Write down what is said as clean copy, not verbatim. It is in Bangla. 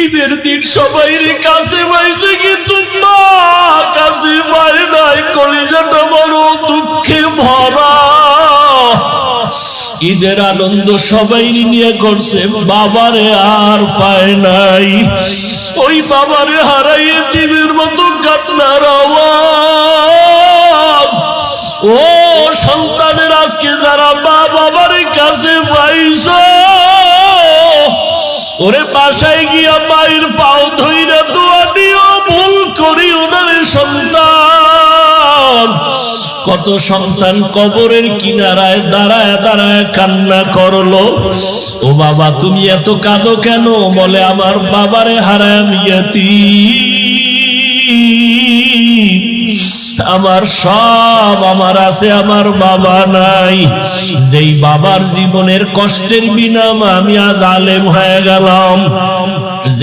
ঈদের দিন সবাই কাছে পাইছে, কিন্তু মা কাছে পায় নাই। কলিজাটা বড় দুঃখে ভরা। ঈদের আনন্দ সবাই নিয়ে করছে, বাবারে আর পায় নাই। ওই বাবারে হারাইয়ে দিবের মতো কান্নার আওয়াজ। ও সন্তানের, আজকে যারা মা বাবার কাছে পাইছো, ওরে বাসায় গিয়া মায়ের পাও ধইরা দোয়া নিও, ভুল করি ওনার সন্তান। কত সন্তান কবরের কিনারায় দাঁড়ায় দাঁড়ায় কান্না করলো। ও বাবা, তুমি এত কাঁদো কেন? বলে আমার বাবারে হারায় আমি ইয়াতীম, আমার সব আমার আছে, আমার বাবা নাই। যেই বাবার জীবনের কষ্টের বিনাম আমি আজ আলেম হয়ে গেলাম।